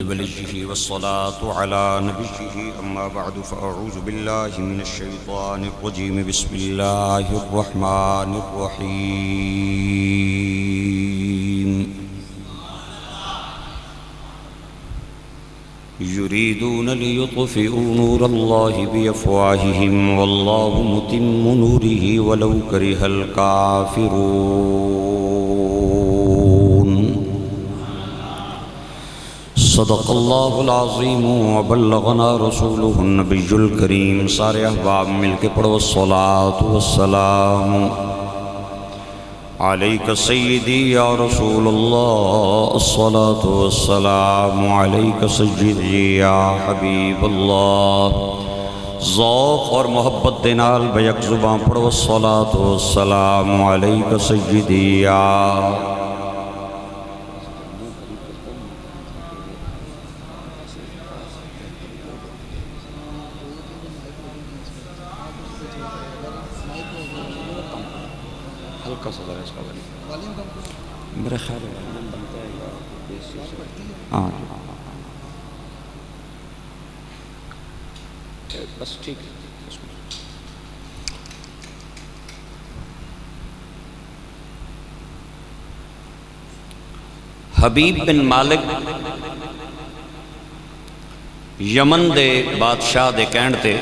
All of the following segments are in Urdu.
وليه والصلاة على نبيه أما بعد فأعوذ بالله من الشيطان الرجيم بسم الله الرحمن الرحيم يريدون ليطفئوا نور الله بأفواههم والله متم نوره ولو كره الكافرون صدق اللہ العظیم وبلغنا رسولہ النبی الکریم۔ سارے احباب مل کے پڑھو الصلاۃ والسلام علیک سیدی یا رسول اللہ، الصلاۃ والسلام علیک سیدی یا حبیب اللہ۔ ذوق اور محبت دے نال بیک زبان پڑھو الصلاۃ والسلام علیک سیدی یا ہلکا سا ذرا اس کا میرا خیال ہے ہاں بس ٹھیک ہے۔ حبیب بن مالک یمن دے بادشاہ دے کہن تے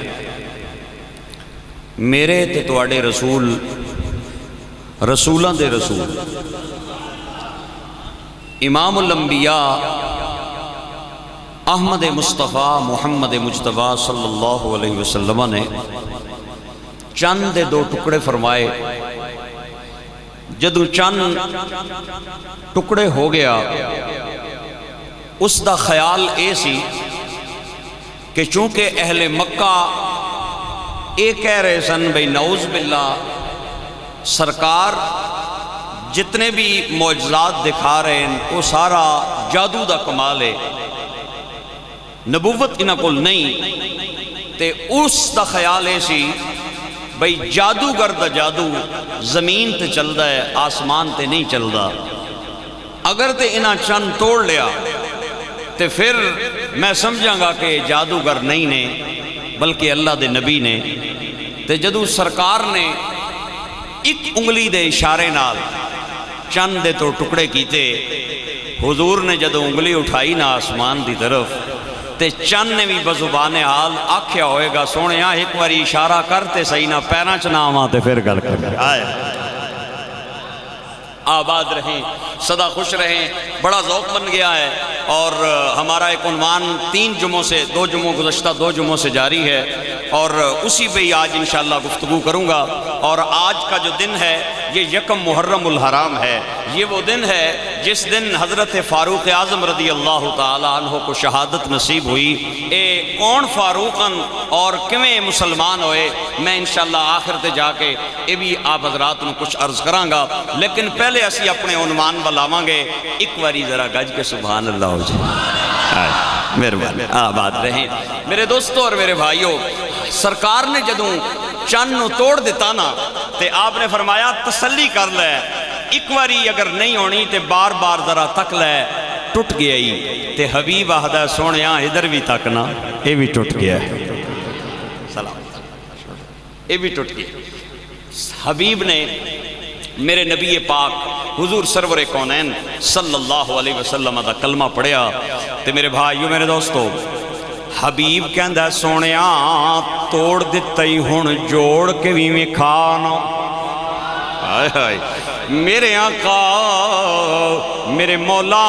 میرے تے تواڈے رسول رسولاں دے رسول امام الانبیاء احمد مصطفیٰ محمد مجتبیٰ صلی اللہ علیہ وسلم نے چند دے دو ٹکڑے فرمائے۔ جدو چند ٹکڑے ہو گیا اس دا خیال اے سی کہ چونکہ اہل مکہ اے کہہ رہے سن بھئی نعوذ باللہ سرکار جتنے بھی معجزات دکھا رہے ہیں وہ سارا جادو دا کمال ہے، نبوت انہاں کول نہیں، تے اس دا خیال ہے سی بھئی جادوگر دا جادو زمین تے چلدا ہے آسمان تے نہیں چلدا، اگر تے انہاں چند توڑ لیا تے پھر میں سمجھاں گا کہ جادوگر نہیں نے بلکہ اللہ دے نبی نے۔ تے جدو سرکار نے ایک انگلی دے اشارے نال چند دے تو ٹکڑے کیتے، حضور نے جدو انگلی اٹھائی نا آسمان دی طرف تے چند نے بھی بزبان حال آکھیا ہوئے گا سونیا ایک واری اشارہ کرتے صحیح نہ پیراں چ نہ آواں تے پھر گل کر آئے۔ آباد رہیں، صدا خوش رہیں، بڑا ذوق بن گیا ہے اور ہمارا ایک عنوان 3 جمعوں سے 2 جمعوں گزشتہ 2 جمعوں سے جاری ہے اور اسی پہ ہی آج انشاءاللہ گفتگو کروں گا۔ اور آج کا جو دن ہے یہ 1 محرم الحرام ہے، یہ وہ دن ہے جس دن حضرت فاروق اعظم رضی اللہ تعالیٰ عنہ کو شہادت نصیب ہوئی۔ اے کون فاروقاً اور کیویں مسلمان ہوئے میں انشاءاللہ آخر تے جا کے اے بھی آپ حضرات نے کچھ عرض کراں گا، لیکن پہلے اسی اپنے عنوان بلاواں گے۔ ایک واری ذرا گج کے سبحان اللہ ہو جائے، مہربانی آباد رہیں۔ میرے دوستوں اور میرے بھائیوں، سرکار نے جدوں چند نو توڑ دیتا نا تے آپ نے فرمایا تسلی کر لے، ایک واری اگر نہیں ہونی تے بار بار ذرا تک لے، ٹوٹ گیا ہی تے حبیب آہدہ سونیا ادھر بھی تکنا، اے بھی ٹوٹ گیا ہے، سلام، اے بھی ٹوٹ گیا۔ حبیب نے میرے نبی پاک حضور سرور کونین صلی اللہ علیہ وسلم دا کلمہ پڑھیا تے میرے بھائیو میرے دوستو حبیب کہندہ سونیا توڑ دیتا ہی ہون جوڑ کے بھی میں کھانا۔ آئے آئے میرے آقا میرے مولا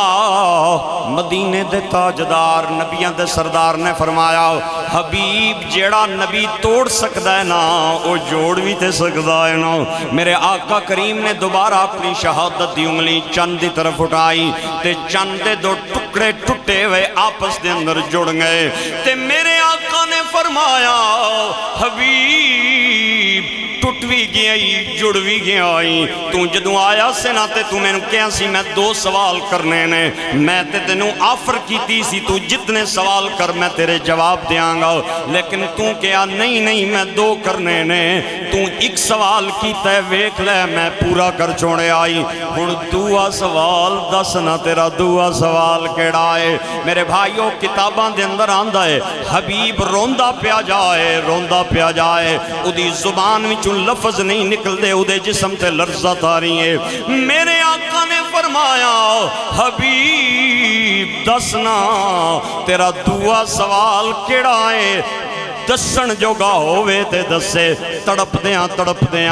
مدینے دے تاجدار نبیان دے سردار نے فرمایا حبیب جیڑا نبی توڑ سکتا ہے نا وہ جوڑ بھی تے سکتا ہے نا۔ میرے آقا کریم نے دوبارہ اپنی شہادت دی انگلی چند دی طرف اٹھائی تے چند دے دو ٹکڑے ٹوٹے ہوئے آپس دے اندر جڑ گئے تے میرے آقا نے فرمایا حبیب ٹوٹ بھی گیا جڑ بھی گیا تو جدوں آیا سے نا تے تو میں نے کہا سی میں 2 سوال کرنے نے میں تے تینوں آفر کیتی سی تو جتنے سوال کر میں تیرے جواب دیاں گا لیکن تو کہا نہیں میں 2 کرنے نے تو 1 سوال کیتا ہے ویکھ لے میں پورا کر چھوڑے آئی ہن 2 سوال دس نا تیرا 2 سوال کیڑا ہے میرے بھائیو کتاباں دے اندر آندا ہے حبیب روندا پیا جائے اودی زبان وچوں لفظ نہیں نکل دے اودے جسم تے لرزہ تاری ہے میرے آقا نے فرمایا حبیب دسنا تیرا 2 سوال کیڑا ہے دسن جو گا ہوئے تے دسے تڑپ دیاں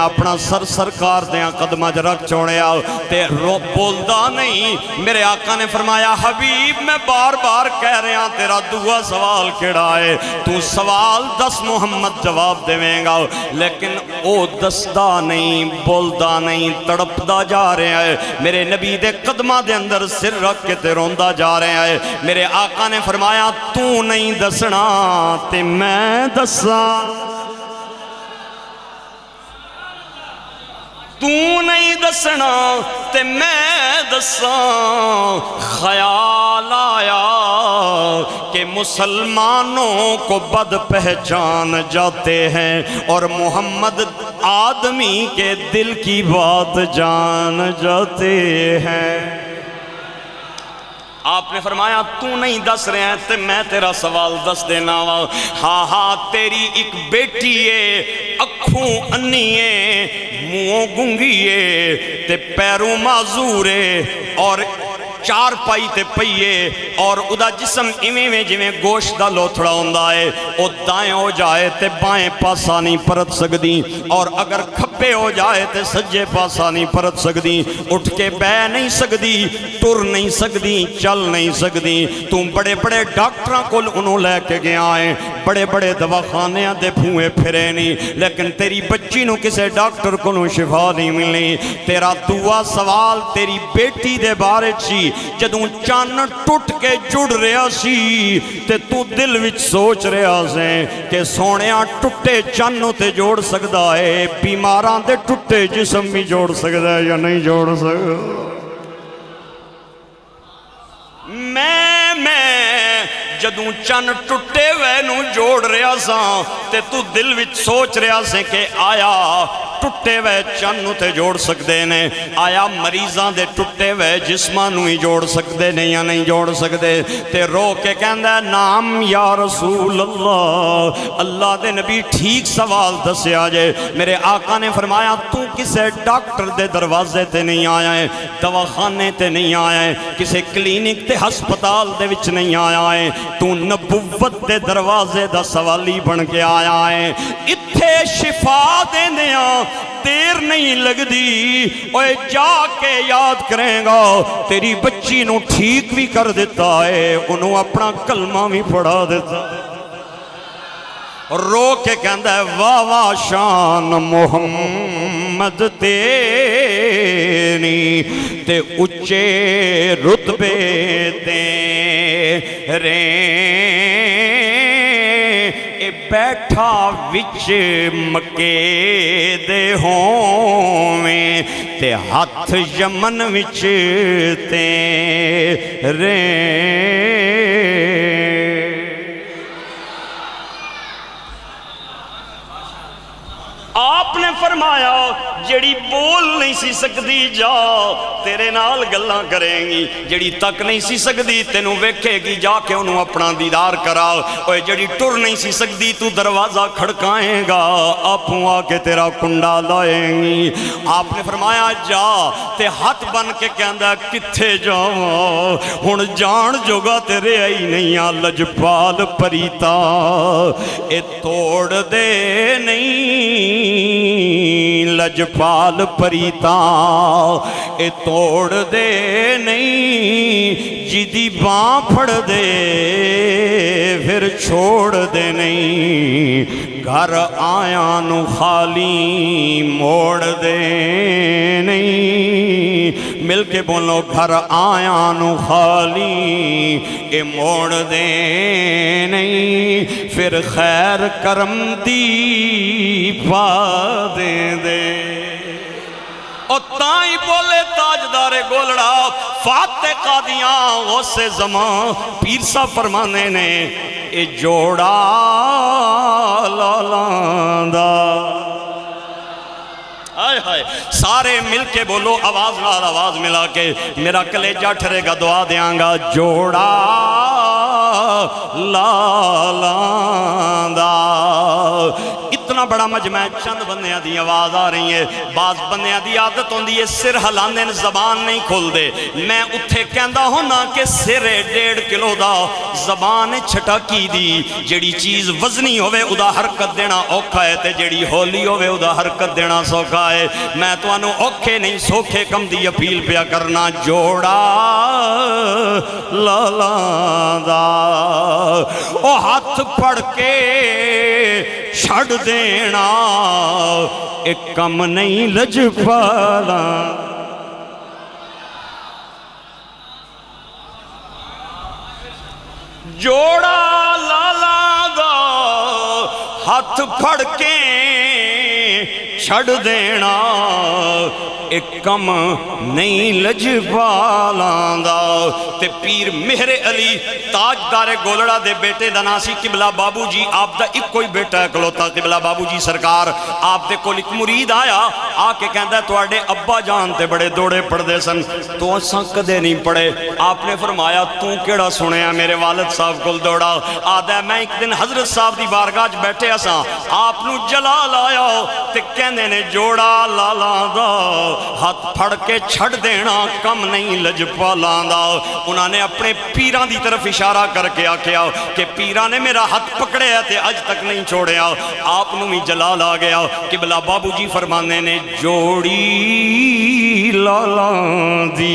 اپنا سرکار دیاں قدمہ رکھ چھوڑے آؤ تے رو بولدا نہیں میرے آقا نے فرمایا حبیب میں بار بار کہہ رہے ہیں تیرا 2 سوال کیڑا ہے تو سوال 10 محمد جواب دیویں گا لیکن او دسدا نہیں بولدا نہیں تڑپدا جا رہے ہیں میرے نبی دے قدمہ دے اندر سر رکھ کے تے روندا جا رہے ہیں میرے آقا نے فرمایا تو نہیں دسنا تے میں دسا تو نہیں دسنا تے میں دسا خیال آیا کہ مسلمانوں کو بد پہچان جاتے ہیں اور محمد آدمی کے دل کی بات جان جاتے ہیں آپ نے فرمایا تو نہیں دس رہے ہیں تے میں تیرا سوال دس دینا ہاں تیری ایک بیٹی ہے اکھوں انی ہے منہوں گنگی ہے تے پیروں معذور ہے اور 4 پائی تے پئیے اور ادا جسم ایویں میں جویں گوشت دا لوتھڑا ہوندا ہے او دائیں ہو جائے تے بائیں پاسا نہیں پرت سکدی اور اگر کھبے ہو جائے تے سجے پاسا نہیں پرت سکدی اٹھ کے بہ نہیں سکدی ٹر نہیں سکدی چل نہیں سکدی تو بڑے بڑے ڈاکٹراں کول انہوں لے کے گیا ہے بڑے بڑے دواخانیاں دے پھوئے پھرے نہیں لیکن تیری بچی نو کسے ڈاکٹر کو شفا نہیں ملنی تیرا 2 سوال تیری بیٹی دے بارے چی جدوں چان ٹوٹ کے جڑ رہا سی تے تو دل وچ سوچ رہا سے کہ سونیاں ٹوٹے چانوں تے جوڑ سکدا ہے بیماراں دے ٹوٹے جسم بھی جوڑ سکدا ہے یا نہیں جوڑ سکدا میں جدوں چن ٹوٹے وے نو جوڑ رہا سا تے تو دل وچ سوچ رہا سے کہ آیا ٹوٹے وے چن تے جوڑ سکدے نے آیا مریضاں دے ٹوٹے وے جسماں نو ہی جوڑ سکدے نے یا نہیں جوڑ سکدے تے رو کے کہندا نام یا رسول اللہ دے نبی ٹھیک سوال دسیا جے میرے آقا نے فرمایا تو کسے ڈاکٹر دے دروازے تے نہیں آیا ہے دواخانے تے نہیں آیا ہے کسے کلینک تے ہسپتال دے وچ نہیں آیا ہے تو نبوت دے دروازے دا سوالی بن کے آیا ہے اتھے شفا دیندیاں دیر نہیں لگ دی اوے جا کے یاد کریں گا تیری بچی نو ٹھیک بھی کر دیتا ہے انہوں اپنا کلمہ بھی پڑھا دیتا رو کے کہندہ ہے واہ واہ شان محمد تیری تے اچے رتبے تیرے بیٹھا وچ مکے دے ہوویں تے ہاتھ یمن وچ تیرے آپ نے فرمایا جڑی بول نہیں سی سکدی جا تیرے نال گلاں کریں گی جڑی تک نہیں سی سکدی تینوں ویکھے گی جا کے انہوں اپنا دیدار کراؤ اوے جڑی ٹر نہیں سی سکدی تو دروازہ کھڑکائیں گا آپوں آ کے تیرا کنڈا لائیں گی آپ نے فرمایا جا تے ہاتھ بن کے کہندا کتھے جاواں ہن جان جوگا تیرے آئی نہیں آ لجپال پریتا اے توڑ دے نہیں لجپال پریتا اے توڑ دے نہیں جیدی باں پھڑ دے پھر چھوڑ دے نہیں گھر آیا نو خالی موڑ دے نہیں مل کے بولو گھر آیا نو خالی اے موڑ دے نہیں پھر خیر کرم دی پا دے دے اور تائیں بولے تاجدار گولڑا فاتح قادیاں غوث زمان پیر صاحب فرمانے نے اے جوڑا لالاندہ آئے ہائے سارے مل کے بولو آواز نال آواز ملا کے میرا کلیجہ ٹھرے گا دعا دیاں گا جوڑا لالاندہ اتنا بڑا مجمع چند بندیاں دی آواز آ رہی ہے بعض بندیاں دی عادت ہوندی ہے سر ہلاندے زبان نہیں کھول دے میں اتھے کہندا ہونا کہ سر 1.5 کلو دا زبان چھٹا کی دی جیڑی چیز وزنی ہوئے ادا حرکت دینا اوکھا ہے تے جیڑی ہولی ہوئے ادا حرکت دینا سوکھا ہے میں تو انو اوکھے نہیں سوکھے کم دی اپیل پیا کرنا جوڑا لالاندہ او ہاتھ پڑھ کے چھڑ دینا ایک کم نہیں لج پالا جوڑا لالاندہ ہاتھ پھڑ کے چھڑ دینا ایک کم نہیں لج پالاندہ تے پیر مہر علی تاجدار گولڑا دے بیٹے دا ناسی قبلہ بابو جی آپ دا ایک کوئی بیٹا ہے کلوتا قبلہ بابو جی سرکار آپ دے کول ایک مرید آیا آکے کہندہ ہے تو آڑے ابا جانتے بڑے دوڑے پڑھ دے سن تو اساں کدے نہیں پڑھے آپ نے فرمایا تو کیڑا سنے ہیں میرے والد صاحب کول دوڑا آدھا ہے میں ایک دن حضرت صاحب دی بارگاہ بیٹھے اساں آپ نو جلال آیا تے کہندے نے جوڑا لالاندہ ہاتھ پھڑ کے چھڑ دینا کم نہیں لج پالاندہ انہوں نے اپنے پیران دی طرف اشارہ کر کے آکیا کہ پیران نے میرا ہاتھ پکڑے ہے تے آج تک نہیں چھوڑے آپ نو بھی جلال آ گیا قبلہ بابو جی فرمانے نے جوڑی لالاندی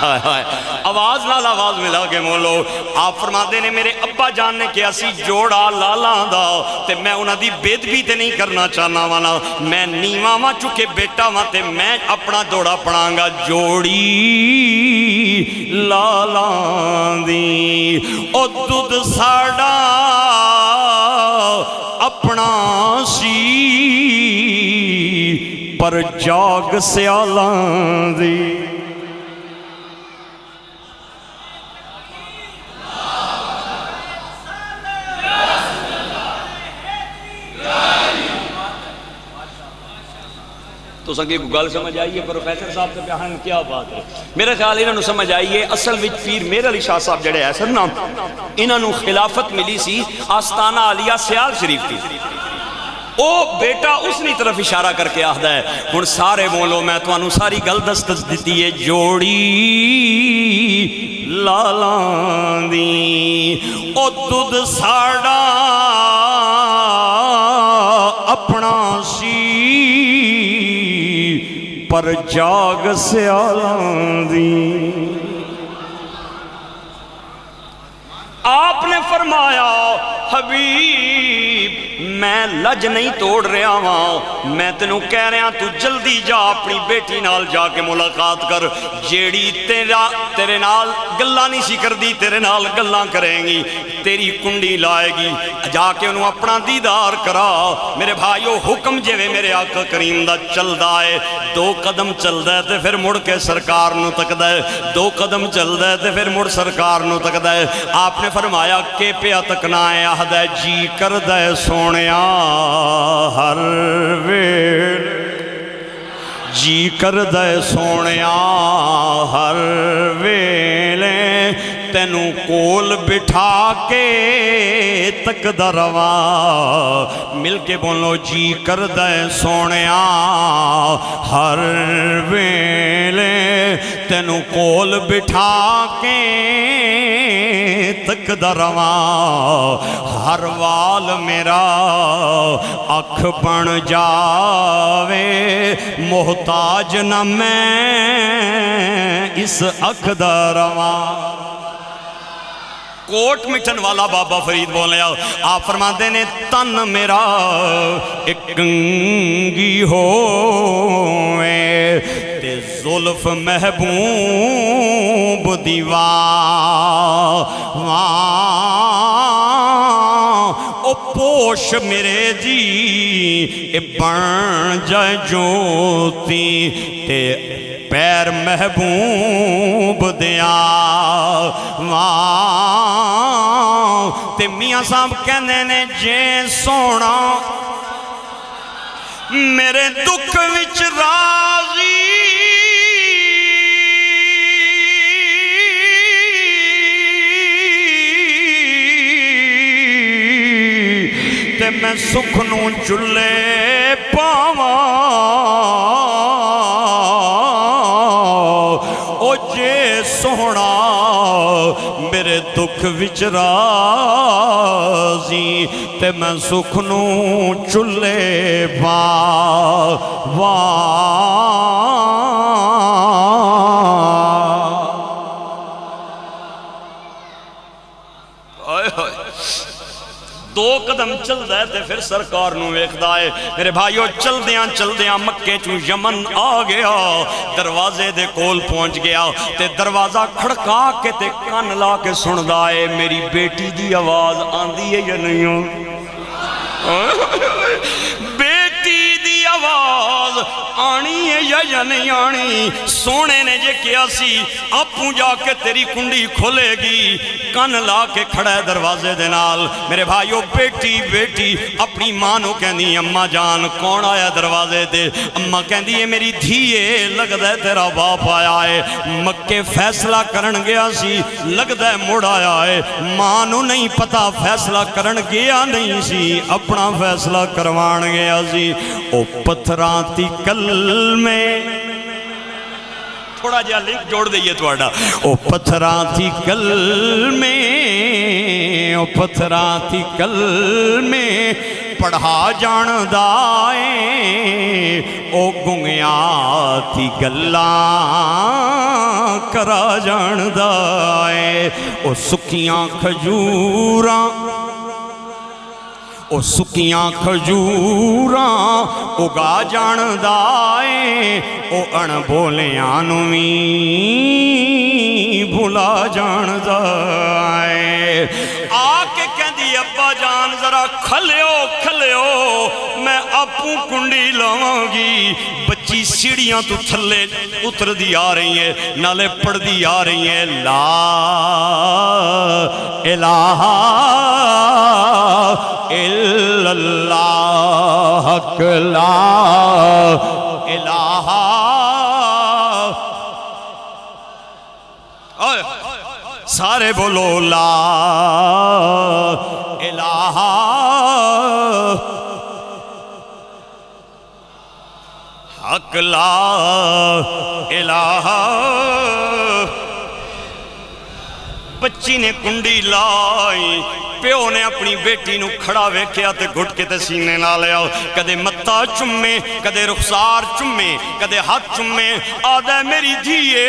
آواز نال آواز ملا کے مولو آپ فرماتے نے میرے ابا جان نے کیا سی جوڑا لالاندہ تے میں انہاں دی بید بھی تے نہیں کرنا چاہنا وانا میں نیواں ماں چکے بیٹا ماں تے میں اپنا دوڑا پڑھانگا جوڑی لالاندی او دودھ ساڑا اپنا سی پر جاگ سیالاندی تو سنگے کو گل سمجھ آئیے پروفیسر صاحب سے بیان کیا بات ہے میرے خیال انہوں نے سمجھ آئیے اصل وچ پیر مہر علی شاہ صاحب جڑے ایسا نا انہوں نے خلافت ملی سی آستانہ علیہ سیال شریف کی او بیٹا اس نی طرف اشارہ کر کے آہدہ ہے ہن سارے بولو میں تو انہوں ساری گل دست دیتی ہے جوڑی لالاندی او دودھ ساڑا اپنا سی پر جاگ سیالاندی آپ نے فرمایا حبیب میں لج نہیں توڑ رہا ہاں میں تینوں کہہ رہا تو جلدی جا اپنی بیٹی نال جا کے ملاقات کر جیڑی تیرے نال گلہ نہیں سی کر دی تیرے نال گلہ کریں گی تیری کنڈی لائے گی جا کے انہوں اپنا دیدار کرا میرے بھائیو حکم جوے میرے آقا کریم دا چل دائے 2 قدم چل دائے تے پھر مڑ کے سرکار نو تک دائے 2 قدم چل دائے تے پھر مڑ سرکار نو تک دائے آپ نے فرمایا کہ پیا تکنا ہے آہدہ جی کر دائے سونیا ہر ویل جی کر دائے سونیا ہر ویلے تینوں کول بٹھا کے تک دروا مل کے بولو جی کر دائے سونیا ہر ویلے تینوں کول بٹھا کے تک دروا ہر وال میرا اکھ بن جاوے محتاج نہ میں اس اکھ دروا کوٹ مٹھن والا بابا فرید بولے آپ فرماتے نے تن میرا ایک گنگی ہوئے تے زلف محبوب دیوار او پوش میرے جی اے بن جائے جوتی تے پیر محبوب دیا تے میاں صاحب کہنے نے جے سونا میرے دکھ وچ راضی تے میں سکھ نو چلے پاواں او جے سونا میرے دکھ وچ راضی تے میں سکھ نو چلے دو قدم چل دے تے پھر سرکار نو ویکھدا ہے میرے بھائیو چل دیاں مکے چوں یمن آ گیا دروازے دے کول پہنچ گیا تے دروازہ کھڑکا کے تے کان لا کے سندا ہے میری بیٹی دی آواز آندی ہے یا نہیں بیٹی دی آواز آنی ہے یا نہیں آنی سونے نے جے کیا سی اپوں جا کے تیری کنڈی کھولے گی کن لا کے کھڑا ہے دروازے دے نال میرے بھائیو بیٹی اپنی ماں نو کہندی اماں جان کون آیا دروازے دے اماں کہندی ہے میری دھیے لگدا ہے تیرا باپ آیا ہے مکے فیصلہ کرن گیا سی لگدا ہے مڑ آیا ہے ماں نو نہیں پتا فیصلہ کرن گیا نہیں سی اپنا فیصلہ کروان گیا سی او پتھراں تی کل میں تھوڑا جا لنک جوڑ دئیے توڑا او پتھراں تھی کل میں پڑھا جان دائے او گنگیاں تھی گلاں کرا جان دائے او سکیاں کھجوراں او سکیاں کھجوراں اگا جان دائے او ان بولیاں نوی بھلا جان دائے آکے کہندی ابا جان ذرا کھلیو میں اپوں کنڈی لاؤں گی بچی سیڑیاں تو تھلے اتر دی آ رہی ہیں نالے پڑھ دی آ رہی ہیں لا الہ الا اللہ لا الہ سارے بولو لا الہ حق لا الہ بچی نے کنڈی لائی پیو نے اپنی بیٹی نو کھڑا ویکھیا تے گھٹ کے تے سینے نہ لیا کدے متا چمے کدے رخسار چمے کدے ہاتھ چمے آدھے میری دھیے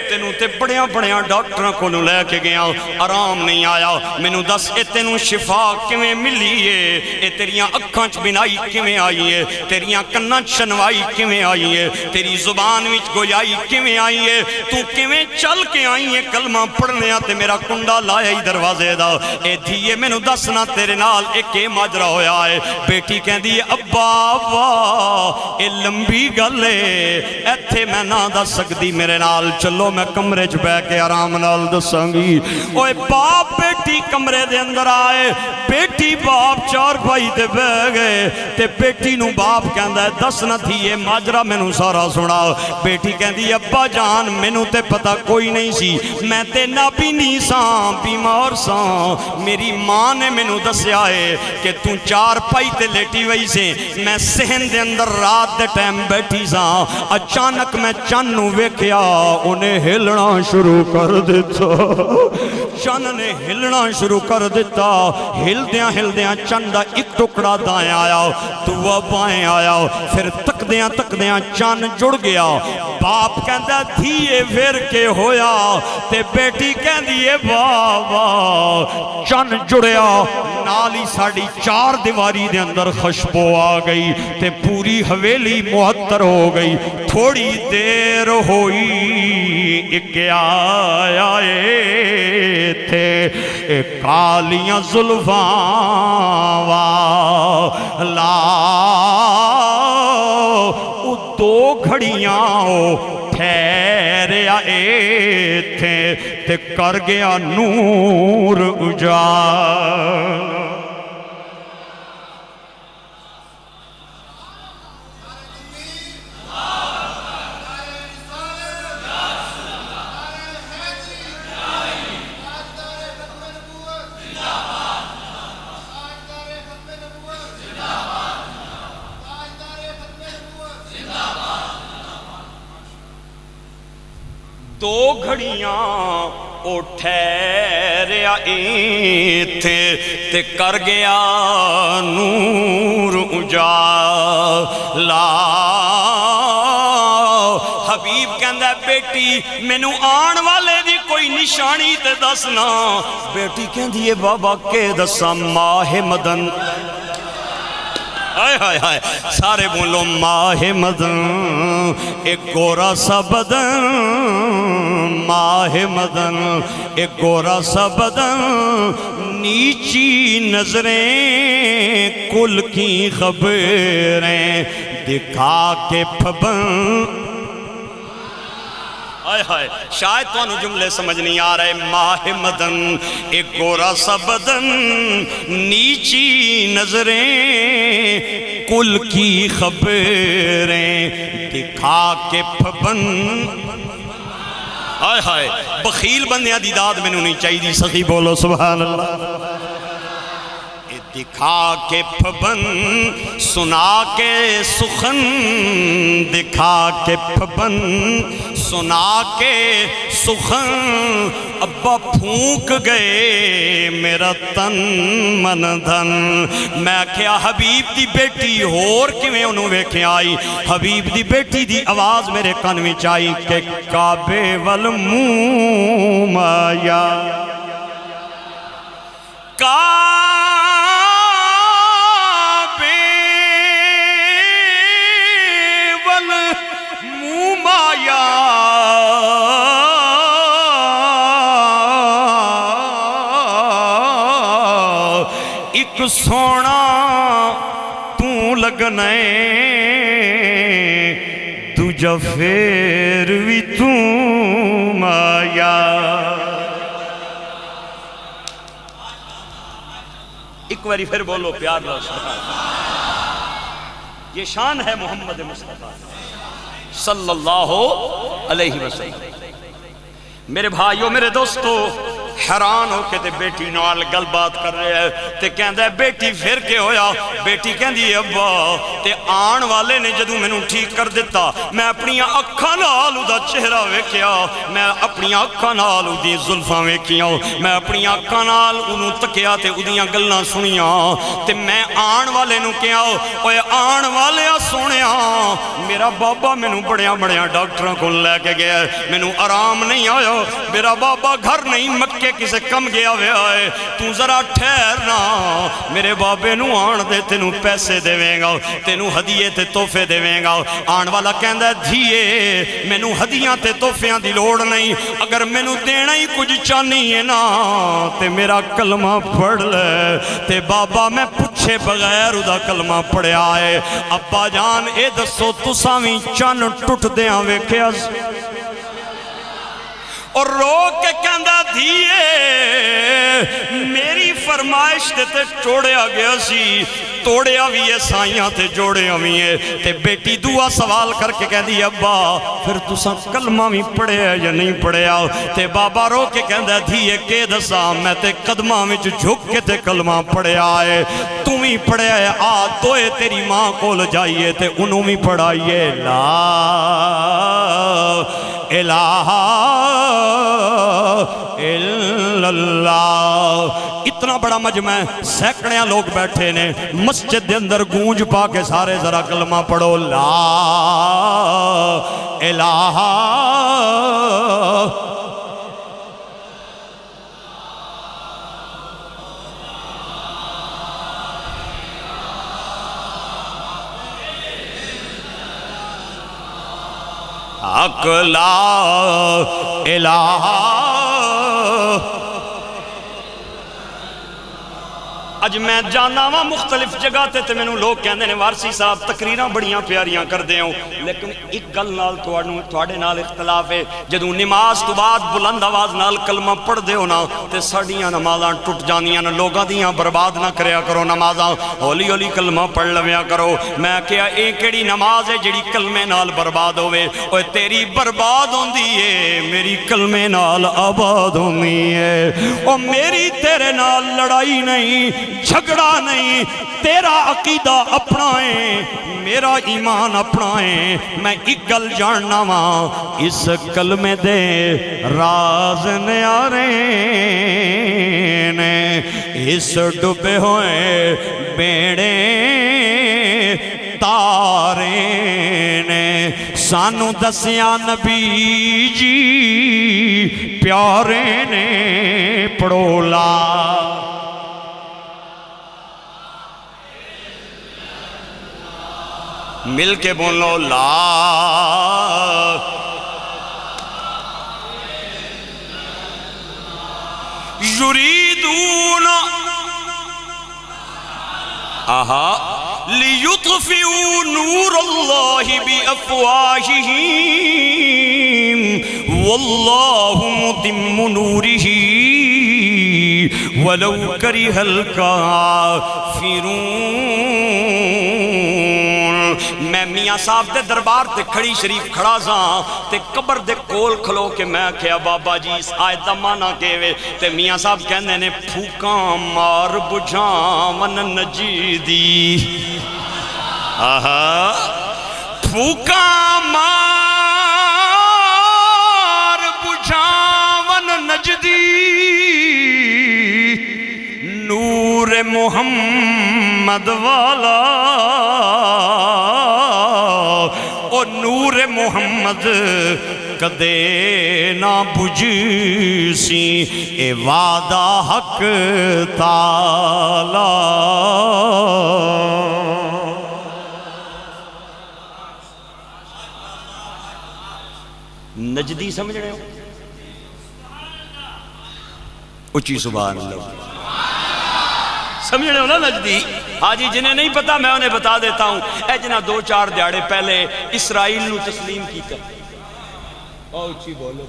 تینوں تے بڑیاں ڈاکٹراں کو نو لے کے گیا آرام نہیں آیا مینوں دس اے تینوں شفا کیویں ملی ہے اے تیریاں اکھاں چ بینائی کیویں آئی ہے تیریاں کناں چ شنوائی کیویں آئی ہے تیری زبان وچ گویائی کیویں آئی ہے تو کیویں چل کے آئی ہے کلمہ پڑھنے تے میرا کنڈا لایا ہی دروازے دا اے دھیے میں نو دسنا تیرے نال ایک ماجرا ہویا ہے بیٹی کہندی ہے ابا اے لمبی گلے ایتھے میں نہ دس سکدی میرے نال چلو میں کمرے چ بیٹھ کے آرام نال دساں گی اوے باپ بیٹی کمرے دے اندر آئے بیٹی باپ چار بھائی تے بیٹھ گئے تے بیٹی نو باپ کہندا ہے دسنا دھیے ماجرا میں نو سارا سنا بیٹی کہندی ابا جان میں نو تے پتہ کوئی نہیں سی میں تے نابی نہیں ساں بیمار ساں میری ماں نے میں نو دسیا ہے کہ تو چار پائی تے لیٹی وئی سے میں سہن دے اندر رات دے ٹائم بیٹھی ساں اچانک میں چن نو ویکھیا انہیں ہلنا شروع کر دیتا چن نے ہلنا شروع کر دیتا ہلدیاں چن دا ایک ٹکڑا دائیں آیا دوا بائیں آیا پھر تکدیاں چن جڑ گیا باپ کہندہ دھیے پھر کے ہویا تے بیٹی کہندی ہے بابا چن جڑیا نالی ساڑی چار دیواری دے اندر خوشبو آ گئی تے پوری حویلی معطر ہو گئی تھوڑی دیر ہوئی ایک آیا تھے کالیاں زلفاں والا دو گھڑیاں ٹھہرے آئے تھے تے کر گیا نور اجالا دو گھڑیاں او ٹھہرے آئے تھے تے کر گیا نور اجالا حبیب کہندہ ہے بیٹی مینوں آن والے دی کوئی نشانی تے دسنا بیٹی کہندی ہے بابا کہ دسا ماہ مدن آئے آئے آئے سارے بولو ماہ مدن ایک گورا سا بدن ماہ مدن ایک گورا سا بدن نیچی نظریں کل کی خبریں دکھا کے پھبن آئے آئے شاید تو انہوں جملے سمجھ نہیں آ رہے ماہ مدن ایک گورا سا بدن نیچی نظریں کل کی خبریں دکھا کے پھبن آئے آئے بخیل بندیاں دیداد میں نہیں چاہیے سخی بولو سبحان اللہ دکھا کے پھبن سنا کے سخن دکھا کے پھبن سنا کے سخن ابا پھونک گئے میرا تن من دھن میں کیا حبیب دی بیٹی ہور کیویں انہوں ویکھے آئی حبیب دی بیٹی دی آواز میرے کن وچ آئی کہ کعبے والموم آیا ایک سونا تو لگنے دوجا پھر بھی تو مایا ایک باری پھر بولو پیار لو یہ شان ہے محمد مصطفیٰ صلی اللہ علیہ وسلم میرے بھائیوں میرے دوستو حیران ہو کے تے بیٹی نال گل بات کر رہے ہیں تے کہندہ ہے بیٹی پھر کے ہویا بیٹی کہندی ہے ابا تے آن والے نے جدوں میں نوں ٹھیک کر دیتا میں اپنی اکھاں نال اُدا چہرہ ویکھیا میں اپنی اکھاں نال اُدی زلفاں ویکھیاں میں اپنی اکھاں نال اُنوں تکیا تے اُدیاں گلاں سنیاں تے میں آن والے نوں کہیا اوے آن والےاں سونیا میرا بابا مینوں بڑیاں بڑیاں ڈاکٹراں کول لے کے گیا مینوں آرام نہیں آیا میرا بابا گھر نہیں مکے کسے کم گیا ہوئے آئے تو ذرا ٹھہرنا میرے بابے نو آن دے تینو پیسے دیویں گا تینو ہدیے تے توفے دیویں گا آن والا کہندہ ہے دھیے میں نو ہدیاں تے توفیاں دی لوڑ نہیں اگر میں نو دینا ہی کچھ چاہنی ہے نا تے میرا کلمہ پڑھ لے تے بابا میں پوچھے بغیر ادا کلمہ پڑھے آئے ابا جان اے دسو تساویں چن ٹوٹ دیاں ویکھیاس اور رو کے کہندہ دھیے میری فرمائش تے ٹوڑیا گیا سی توڑیا بھی ہے سائیاں تے جوڑیا بھی ہے تے بیٹی دعا سوال کر کے کہندی ابا پھر تساں کلمہ بھی پڑھے ہے یا نہیں پڑھے آؤ تے بابا رو کے کہندہ دھیے کے دسا میں تے قدمہ میں جھک کے تے کلمہ پڑھے آئے تم ہی پڑھے آئے آ دوئے تیری ماں کول جائیے تے انہوں بھی پڑھائیے لا الہ الا اللہ اتنا بڑا مجمع سینکڑیاں لوگ بیٹھے نے مسجد دے اندر گونج پا کے سارے ذرا کلمہ پڑھو لا الہ حق لا الہ. اج میں جانا وا مختلف جگہ تے مینوں لوگ کہندے نے وارسی صاحب تقریراں بڑیاں پیاریاں کردے ہو، لیکن ایک گل نال تواڈے نال اختلاف ہے. جدوں نماز تو بعد بلند آواز نال کلمہ پڑھ دے ہو نا تے ساڈیاں نمازاں ٹٹ جاندیاں نے. لوگاں دیاں برباد نہ کریا کرو نمازاں، ہولی ہولی کلمہ پڑھ لویا کرو. میں کہیا اے کیڑی نماز ہے جڑی کلمے نال برباد ہوے؟ اوے تیری برباد ہوندی ہے، میری کلمے نال آباد ہوندی ہے. او میری تیرے نال لڑائی نہیں، جھگڑا نہیں، تیرا عقیدہ اپنا ہے، میرا ایمان اپنا ہے. میں ایک گل جاننا وا، اس کلمے دے راز نیارے نے، اس ڈبے ہوئے بیڑے تارے نے. سانو دسیا نبی جی پیارے نے پڑولا. مل کے بولو لا. یریدون لیطفئوا نور اللہ بافواہہم واللہ متم نورہ ولو کرہ الکافرون. میں میاں صاحب دے دربار تے کھڑی شریف کھڑا ساں تے قبر دے کول کھلو کے میں کہیا بابا جی اس آیت دا معنی کیوے؟ تے میاں صاحب کہندے نے پھوکاں مار بجھاون نجدی. پھوکاں مار بجھاون نجدی نور محمد والا. او نور محمد کدے نہ بجھسی، اے وعدہ حق تعالی. نجدی سمجھ رہے ہو؟ اچھی سبحان اللہ سمجھ رہے ہو نا نجدی؟ ہاں جی، جنہیں نہیں پتا میں انہیں بتا دیتا ہوں. اے جنہ 2-4 دیہڑے پہلے اسرائیل نو تسلیم کیتا. اچھی بولو.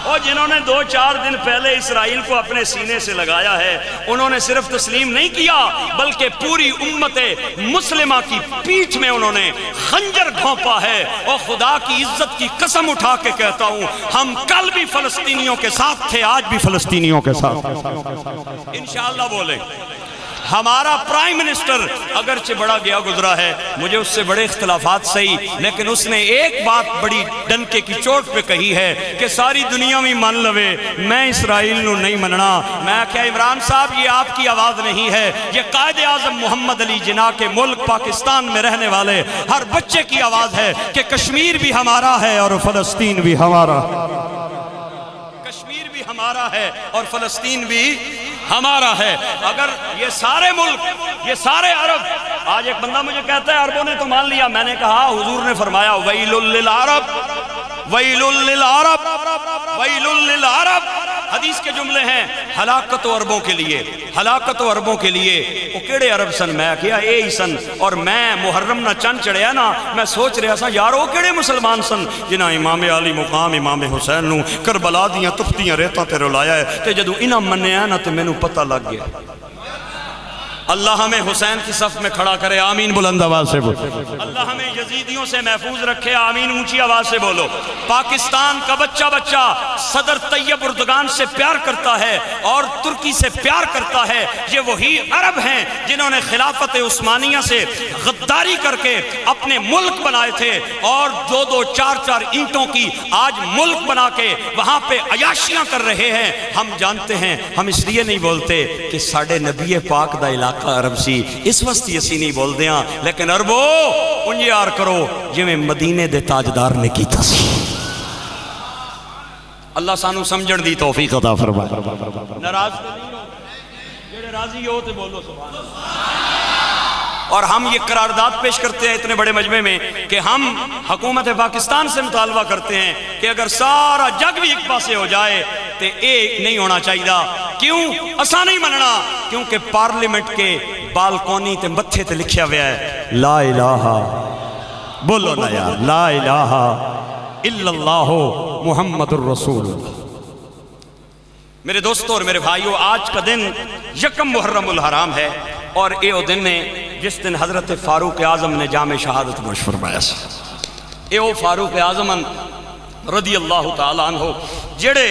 اور جنہوں نے 2-4 دن پہلے اسرائیل کو اپنے سینے سے لگایا ہے، انہوں نے صرف تسلیم نہیں کیا بلکہ پوری امت مسلمہ کی پیٹھ میں انہوں نے خنجر گھونپا ہے. اور خدا کی عزت کی قسم اٹھا کے کہتا ہوں، ہم کل بھی فلسطینیوں کے ساتھ تھے، آج بھی فلسطینیوں کے ساتھ انشاءاللہ. بولے ہمارا پرائم منسٹر اگرچہ بڑا گیا گزرا ہے، مجھے اس سے بڑے اختلافات صحیح، لیکن اس نے ایک بات بڑی ڈنکے کی چوٹ پہ کہی ہے کہ ساری دنیا میں مان لوے، میں اسرائیل نو نہیں مننا. میں کہا عمران صاحب یہ آپ کی آواز نہیں ہے، یہ قائد اعظم محمد علی جناح کے ملک پاکستان میں رہنے والے ہر بچے کی آواز ہے کہ کشمیر بھی ہمارا ہے اور فلسطین بھی ہمارا. کشمیر بھی ہمارا ہے اور فلسطین بھی ہمارا ہے. اگر یہ سارے ملک، یہ سارے عرب، آج ایک بندہ مجھے کہتا ہے عربوں نے تو مان لیا. میں نے کہا حضور نے فرمایا ویل للعرب ویل للعرب ویل للعرب. حدیث کے جملے ہیں ہلاکت و عربوں کے لیے، ہلاکت و عربوں کے لیے. وہ کیڑے عرب سن؟ میں کیا اے ہی سن. اور میں محرم نہ چند چڑھیا نا، میں سوچ رہا سا یار وہ کیڑے مسلمان سن جنہاں امام علی مقام امام حسین نو کربلا دیاں تفتیاں ریتاں تے رلایا ہے. تے جدو انہاں منیا نا تو مینوں پتہ لگ گیا. اللہ ہمیں حسین کی صف میں کھڑا کرے، آمین بلند آواز سے بولو. اللہ ہمیں یزیدیوں سے محفوظ رکھے، آمین اونچی آواز سے بولو. پاکستان کا بچہ بچہ صدر طیب اردگان سے پیار کرتا ہے اور ترکی سے پیار کرتا ہے. یہ وہی عرب ہیں جنہوں نے خلافت عثمانیہ سے غداری کر کے اپنے ملک بنائے تھے اور 2-4 اینٹوں کی آج ملک بنا کے وہاں پہ عیاشیاں کر رہے ہیں. ہم جانتے ہیں، ہم اس لیے نہیں بولتے کہ ساڑھے نبی پاک دا علاقہ عرب سی، اس وستی اسی نہیں بول دیاں، لیکن عربو ان یار کرو جو میں مدینے دے تاجدار نے کیتا سی. اللہ سانو سمجھن دی توفیق عطا فرمائے. ناراض تو نہیں ہو، جڑے راضی ہو تے بولو سبحان اللہ. اور ہم یہ قرارداد پیش کرتے ہیں اتنے بڑے مجمع میں کہ ہم حکومت پاکستان سے مطالبہ کرتے ہیں کہ اگر سارا جگ بھی ایک پاسے ہو جائے تو ایک نہیں ہونا چاہیے. کیوں اساں نہیں مننا؟ کیونکہ پارلیمنٹ کے بالکونی تے متھے تے لکھیا ہوا ہے لا الہ، بولو نا یار، لا الہ الا اللہ محمد الرسول اللہ. میرے دوستوں اور میرے بھائیوں، آج کا دن یکم محرم الحرام ہے اور اے او دن ہے جس دن حضرت فاروق اعظم نے جام شہادت نوش فرمایا سی. اے او فاروق اعظم رضی اللہ تعالیٰ عنہ جڑے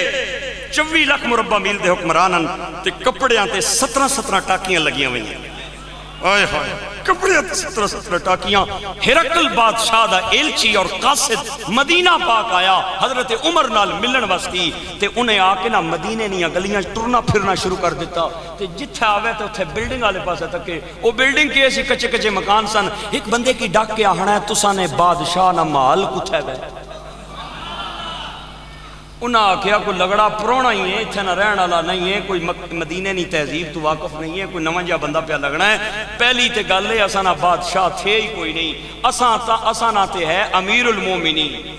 24 لاکھ مربع میل دے حکمرانن تے کپڑیاں تے 17 ٹاکیاں لگیاں ہوئی ہیں. آئے ہائے، کپڑیاں تے 17 ٹاکیاں. ہرقل بادشاہ دا ایلچی اور قاصد مدینہ پاک آیا حضرت عمر نال ملن واسطی تے انہیں آ کے نا مدینے نیاں گلیاں ٹرنا پھرنا شروع کر دیتا تے جتھے آوے تے اتھے بلڈنگ والے پاسے تک کہ وہ بلڈنگ کے ایسی کچے کچے مکان سن. ایک بندے کی ڈاک کے آہنا ہے تساں نے بادشاہ نہ محل کتھے گئے. انہاں آکھیا کوئی لگڑا پرونا ہی ہے، اتھے نہ رہن والا نہیں ہے، کوئی مدینے نہیں تہذیب تو واقف نہیں ہے، کوئی نواں جا بندہ پہ لگنا ہے. پہلی تے گل ہے اساں نہ بادشاہ تھے ہی کوئی نہیں، اساں نہ تے ہے امیر المومنین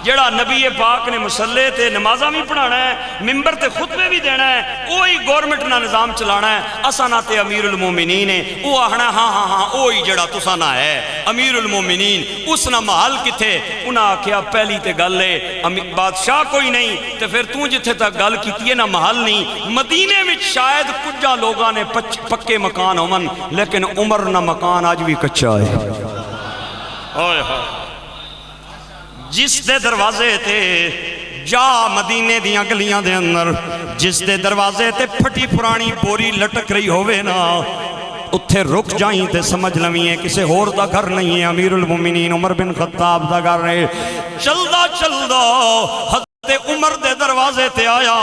جڑا نبی پاک نے مصلے تے نمازاں بھی پڑھانا ہے، ممبر تے خطبے بھی دینا ہے، وہی گورنمنٹ نہ نظام چلانا ہے. اساں نہ تے امیر المومنین ہے، وہ آہنا ہاں وہی جڑا تساں نہ ہے امیر المومنین، اس نہ محل کتھے. انہاں آکھیا پہلی تے گل ہے بادشاہ کوئی نہیں تے پھر تو جتھے تک گل کیتی ہے نہ محل نہیں. مدینے وچ شاید کچھ لوگاں نے پکے مکان ہومن لیکن عمر نہ مکان آج بھی کچا ہے. ہائے ہائے، جس دے دروازے تے جا مدینے دیاں گلیاں دے اندر جس دے دروازے تے پھٹی پرانی بوری لٹک رہی ہوئے نا اتھے رک جائیں تے سمجھ لویں کسے ہور دا گھر نہیں ہے، امیر المومنین عمر بن خطاب دا گھر ہے. چلدا چلدا حضرت عمر دے دروازے تے آیا،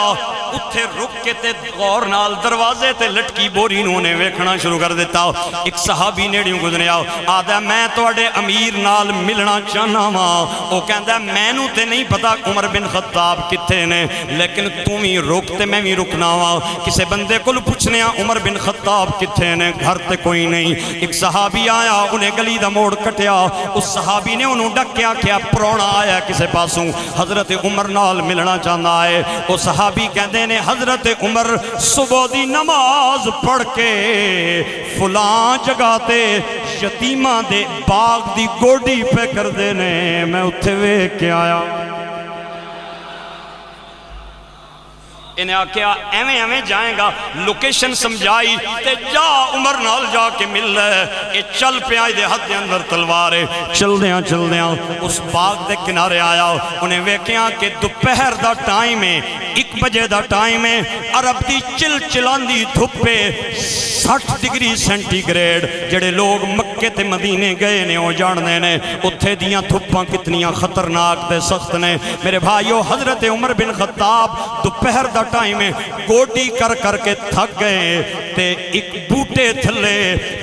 اتھے رک کے تے غور نال دروازے تے لٹکی بوری نوں نے ویکھنا شروع کر دیتا. ایک صحابی نیڑیوں گزریا آدھا میں تواڈے امیر نال ملنا چاہنا وا. او کہندا مینوں تے نہیں پتا عمر بن خطاب کتھے نے لیکن تو بھی رک تے میں بھی رکنا وا. کسے بندے کول پوچھنے عمر بن خطاب کتھے نے، گھر تے کوئی نہیں. ایک صحابی آیا انہیں گلی دا موڑ کٹیا، اس صحابی نے انہوں ڈکیا کیا پرونا آیا کسے پاسوں حضرت عمر نال ملنا چاہنا ہے. وہ صحابی کہندے نے حضرت عمر صبح دی نماز پڑھ کے فلاں جگہ تے یتیماں دے باغ دی گوڈی پہ کر دے نے، میں اتھے ویکھ کے آیا. انہیں آکھیا ایویں جائیں گا، لوکیشن سمجھائی تے جا عمر نال جا کے مل لے. اے چل پہ آئی دے ہاتھ دے اندر تلوار ہے. چل دیاں اس باغ دے کنارے آیا، انہیں ویکھیاں کہ دوپہر دا ٹائم ہے، 1 بجے دا ٹائم ہے. عرب دی چلاندی دھوپے 60 ڈگری سینٹی گریڈ. جڑے لوگ مکے تے مدینے گئے نے وہ جاندے نے اتھے دیاں دھوپاں کتنیاں خطرناک تے سخت نے. میرے بھائیو حضرت عمر بن خطاب دوپہر دا ٹائم ہے، گوڈی کر کے تھک گئے تے ایک بوٹے تھلے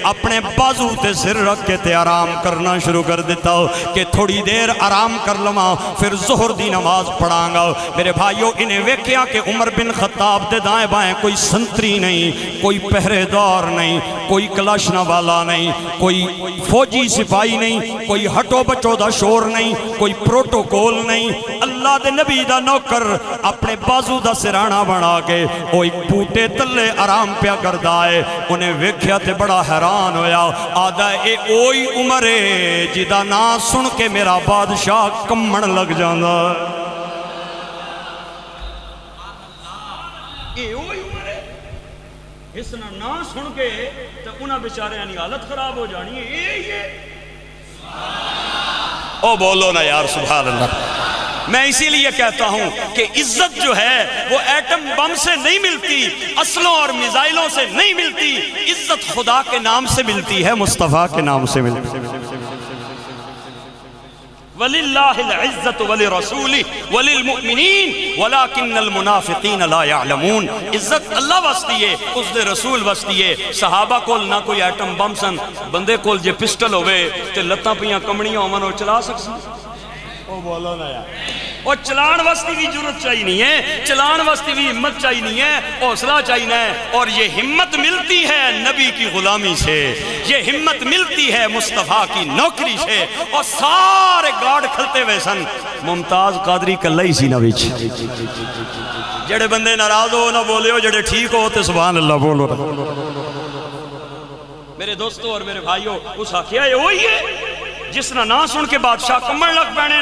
اپنے بازو تے سر رکھ کے تے آرام کرنا شروع کر دیتا کہ تھوڑی دیر آرام کر لواں پھر ظہر دی نماز پڑھاں گا. میرے بھائیو انہیں ویکھیا کہ عمر بن خطاب دے دائیں بائیں کوئی سنتری نہیں، کوئی پہرے دار نہیں، کوئی کلاشنا والا نہیں، کوئی فوجی سپاہی نہیں، کوئی ہٹو بچو دا شور نہیں، کوئی پروٹوکول نہیں. اللہ دے نبی دا نوکر اپنے بازو دا سرانہ بنا کے وہ ایک بوٹے تلے آرام پیا کردا ہے. انہیں ویکھیا تے بڑا حیران ہویا، آدھا اے اوہی عمر ہے جدا نا سن کے میرا بادشاہ کمن لگ جاندا. اے اوہی عمر ہے اس نا سن کے تے انہاں بیچارے یعنی حالت خراب ہو جانی ہے. اے یہ او بولو نا یار سبحان اللہ. میں اسی لیے کہتا ہوں کہ عزت جو ہے وہ ایٹم بم سے نہیں ملتی، اسلحوں اور میزائلوں سے نہیں ملتی. عزت خدا کے نام سے ملتی ہے، مصطفیٰ کے نام سے ملتی ہے. وَلِلَّهِ الْعِزَّةُ وَلِرَسُولِهِ وَلِلْمُؤْمِنِينَ وَلَكِنَّ الْمُنَافِقِينَ لَا يَعْلَمُونَ. عزت اللہ واسطی ہے، اس دے رسول واسطی ہے. صحابہ کول نہ کوئی ایٹم بم سن، بندے کول جے پسٹل ہوئے تے لتاں پیاں کمڑیاں ہومن او چلا سکسی. او بولو نا یار. اور چلان واسطے بھی ضرورت چاہیے نہیں ہے، چلان واسطے بھی ہمت چاہیے نہیں ہے، حوصلہ چاہیے نہیں ہے، اور یہ ہمت ملتی ہے نبی کی غلامی سے، یہ ہمت ملتی ہے مصطفیٰ کی نوکری سے، اور سارے گارڈ کھلتے ہوئے سن، ممتاز قادری کلہ ہی سی نہ وچ، جڑے بندے ناراض ہو نہ بولے ہو، جڑے ٹھیک ہو تے سبحان اللہ بولو۔ میرے دوستو اور میرے بھائیو، اس آخیا یہ وہی ہے جس نہ نہ سن کے بادشاہ کمن لگ پہنے،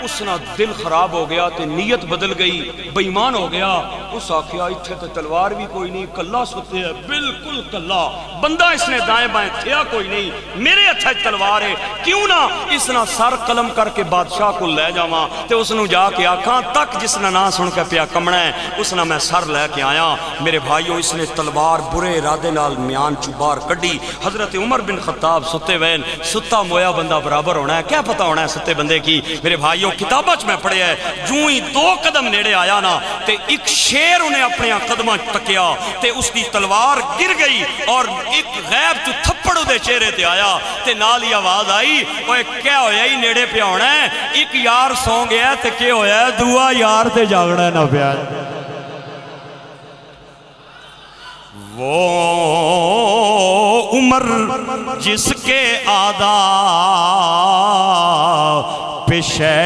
اس نہ دل خراب ہو گیا تے نیت بدل گئی، بے ایمان ہو گیا۔ اس آخیا اتھے تے تلوار بھی کوئی نہیں، کلا ستے ہے، بالکل کلا، بندہ اس نے دائیں بائیں تھیا کوئی نہیں، میرے ہتھے تلوار ہے، کیوں نہ اس نہ سر قلم کر کے بادشاہ کو لے جاواں تے اس نو جا کے آکھاں تک جس نہ نہ سن کے پیا کمنا ہے، اس نہ میں سر لے کے آیا۔ میرے بھائیو، اس نے تلوار برے ارادے نال میان چبار کڈی۔ حضرت عمر بن خطاب ستے وین، ستا مویا بندہ برابر ہونا ہے، کیا پتہ ہونا ہے ستے بندے کی۔ میرے بھائیو، کتابہ چ میں پڑھے ہے، جو ہی 2 قدم نیڑے آیا نا تے ایک شیر انہیں اپنے قدمہ تکیا تے اس دی تلوار گر گئی، اور ایک غیب تو تھپڑ دے چہرے تے آیا تے نال ہی آواز آئی، وہ کیا ہویا ہی نیڑے پہ ہونا ہے، ایک یار سو گیا تے کیا ہویا ہے، دعا یار تے جاگنا ہے نہ پیا۔ وہ عمر جس کے آدھا پیشے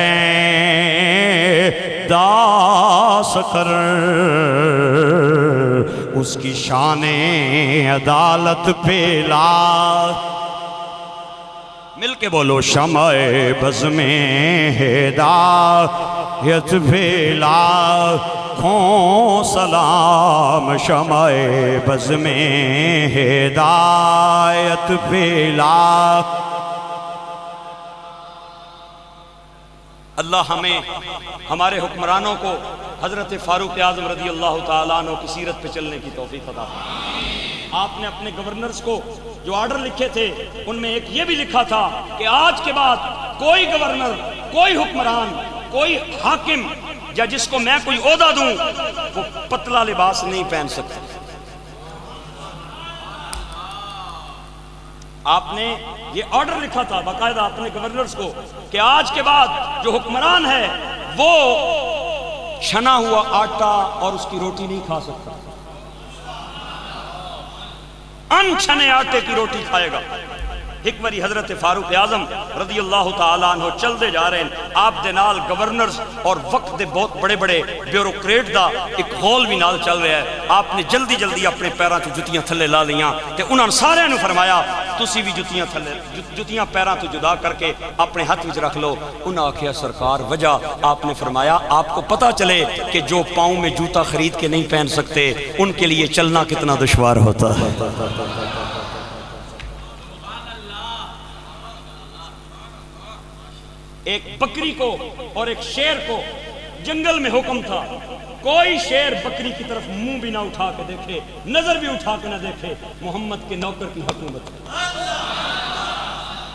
داس کر، اس کی شان عدالت پہ لا، مل کے بولو، شمع بز میں ہدایت پہ لاکھوں سلام، شمع بز میں ہدایت پہ لاکھ۔ اللہ ہمیں ہمارے حکمرانوں کو حضرت فاروق اعظم رضی اللہ تعالیٰ عنہ کی سیرت پہ چلنے کی توفیق عطا فرمائے۔ آپ نے اپنے گورنرز کو جو آرڈر لکھے تھے ان میں ایک یہ بھی لکھا تھا کہ آج کے بعد کوئی گورنر، کوئی حکمران، کوئی حاکم یا جس کو میں کوئی عہدہ دوں وہ پتلا لباس نہیں پہن سکتا۔ آپ نے یہ آرڈر لکھا تھا باقاعدہ اپنے گورنرز کو کہ آج کے بعد جو حکمران ہے وہ چھنا ہوا آٹا اور اس کی روٹی نہیں کھا سکتا، ان چھنے آٹے کی روٹی کھائے گا۔ ایک باری حضرت فاروق اعظم رضی اللہ تعالیٰ عنہ چل دے جا رہے ہیں، آپ دے نال گورنرز اور وقت دے بہت بڑے بڑے بیوروکریٹ دا ایک ہال بھی نال چل رہا ہے۔ آپ نے جلدی جلدی اپنے پیراں تو جتیاں تھلے لا لیاں تے انہاں سارے نے فرمایا تسی بھی جتیاں تھلے، جتیاں پیراں تو جدا کر کے اپنے ہاتھ وچ رکھ لو۔ انہاں آکھیا سرکار وجہ؟ آپ نے فرمایا آپ کو پتہ چلے کہ جو پاؤں میں جوتا خرید کے نہیں پہن سکتے ان کے لیے چلنا کتنا دشوار ہوتا ہے۔ ایک بکری کو اور ایک شیر کو جنگل میں حکم تھا، کوئی شیر بکری کی طرف منہ بھی نہ اٹھا کے دیکھے، نظر بھی اٹھا کے نہ دیکھے، محمد کے نوکر کی حکومت۔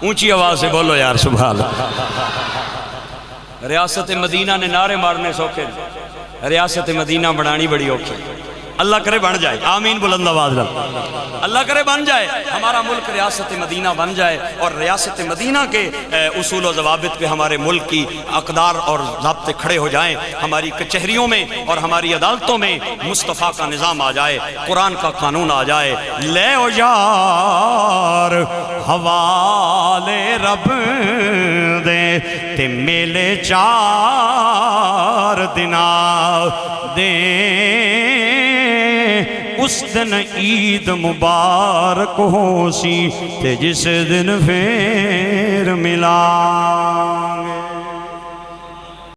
اونچی آواز سے بولو یار سبحان اللہ۔ ریاست مدینہ نے نعرے مارنے سوکھے، ریاست مدینہ بنانی بڑی اوکھی۔ اللہ کرے بن جائے، آمین بلند آواز لگا، اللہ کرے بن جائے، ہمارا ملک ریاست مدینہ بن جائے، اور ریاست مدینہ کے اصول و ضوابط پہ ہمارے ملک کی اقدار اور ضابطے کھڑے ہو جائیں، ہماری کچہریوں میں اور ہماری عدالتوں میں مصطفیٰ کا نظام آ جائے، قرآن کا قانون آ جائے۔ لے او یار حوالے رب دے تے میلے 4 دنا دے، اس دن عید مبارک ہو سی تے جس دن پھر ملا۔